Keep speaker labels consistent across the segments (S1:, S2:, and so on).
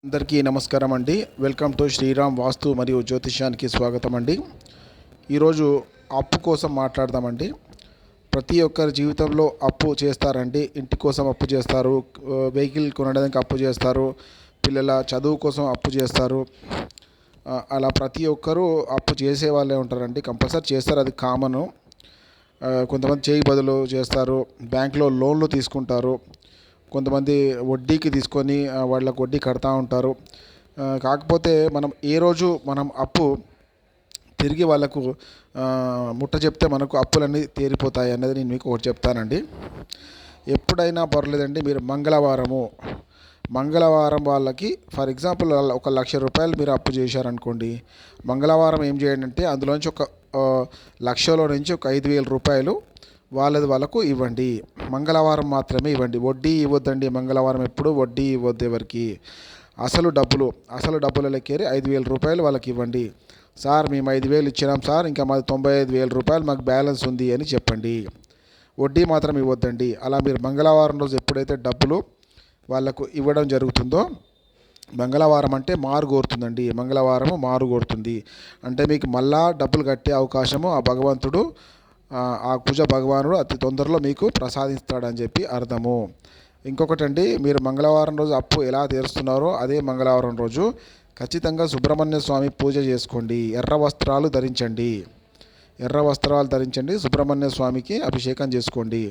S1: అందరికీ నమస్కారం అండి. వెల్కమ్ టు శ్రీరామ్ వాస్తు మరియు జ్యోతిష్యానికి స్వాగతం అండి. ఈరోజు అప్పు కోసం మాట్లాడదామండి. ప్రతి ఒక్కరి జీవితంలో అప్పు చేస్తారండి. ఇంటి కోసం అప్పు చేస్తారు, వెహికల్ కొనడానికి అప్పు చేస్తారు, పిల్లల చదువు కోసం అప్పు చేస్తారు. అలా ప్రతి ఒక్కరూ అప్పు చేసే వాళ్ళే ఉంటారండి. కంపల్సరీ చేస్తారు, అది కామను. కొంతమంది చేయి బదులు చేస్తారు, బ్యాంకులో లోన్లు తీసుకుంటారు, కొంతమంది వడ్డీకి తీసుకొని వాళ్ళకు వడ్డీ కడతా ఉంటారు. కాకపోతే మనం అప్పు తిరిగి వాళ్ళకు ముట్ట చెప్తే మనకు అప్పులన్నీ తీరిపోతాయి అన్నది నేను మీకు ఒకటి చెప్తానండి. ఎప్పుడైనా పర్లేదండి, మీరు మంగళవారం వాళ్ళకి ఫర్ ఎగ్జాంపుల్ ఒక 1,00,000 రూపాయలు మీరు అప్పు చేశారనుకోండి. మంగళవారం ఏం చేయండి అంటే అందులోంచి ఒక 1,00,000లో నుంచి ఒక 5,000 రూపాయలు వాళ్ళకు ఇవ్వండి. మంగళవారం మాత్రమే ఇవ్వండి, వడ్డీ ఇవ్వద్దండి. మంగళవారం ఎప్పుడు వడ్డీ ఇవ్వద్దు ఎవరికి. అసలు డబ్బుల లెక్కేరి 5,000 రూపాయలు వాళ్ళకి ఇవ్వండి. సార్ మేము 5,000 ఇచ్చినాం సార్, ఇంకా మాది 95,000 రూపాయలు మాకు బ్యాలెన్స్ ఉంది అని చెప్పండి. వడ్డీ మాత్రం ఇవ్వద్దండి. అలా మీరు మంగళవారం రోజు ఎప్పుడైతే డబ్బులు వాళ్ళకు ఇవ్వడం జరుగుతుందో, మంగళవారం అంటే మారు కోరుతుందండి. మంగళవారము మారు కోరుతుంది అంటే మీకు మళ్ళా డబ్బులు కట్టే అవకాశము ఆ భగవంతుడు, ఆ కుజ భగవానుడు అతి తొందరలో మీకు ప్రసాదిస్తాడని చెప్పి అర్థము. ఇంకొకటండి, మీరు మంగళవారం రోజు అప్పు ఎలా తీరుస్తున్నారో అదే మంగళవారం రోజు ఖచ్చితంగా సుబ్రహ్మణ్య స్వామి పూజ చేసుకోండి. ఎర్ర వస్త్రాలు ధరించండి, సుబ్రహ్మణ్య స్వామికి అభిషేకం చేసుకోండి.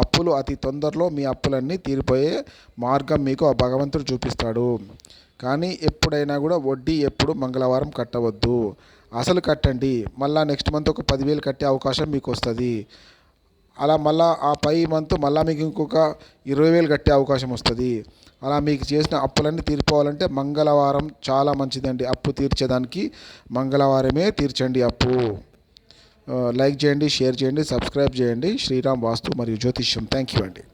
S1: అప్పులు అతి తొందరలో మీ అప్పులన్నీ తీరిపోయే మార్గం మీకు ఆ భగవంతుడు చూపిస్తాడు. కానీ ఎప్పుడైనా కూడా వడ్డీ ఎప్పుడు మంగళవారం కట్టవద్దు. అసలు కట్టండి. మళ్ళీ నెక్స్ట్ మంత్ ఒక 10,000 కట్టే అవకాశం మీకు వస్తుంది. అలా మళ్ళీ ఆ పై మంత్ మళ్ళీ మీకు ఇంకొక 20,000 కట్టే అవకాశం వస్తుంది. అలా మీకు చేసిన అప్పులన్నీ తీరిపోవాలంటే మంగళవారం చాలా మంచిదండి. అప్పు తీర్చేదానికి మంగళవారమే తీర్చండి అప్పు. లైక్ చేయండి, షేర్ చేయండి, సబ్స్క్రైబ్ చేయండి. శ్రీరామ్ వాస్తు మరియు జ్యోతిష్యం. థ్యాంక్ యూ అండి.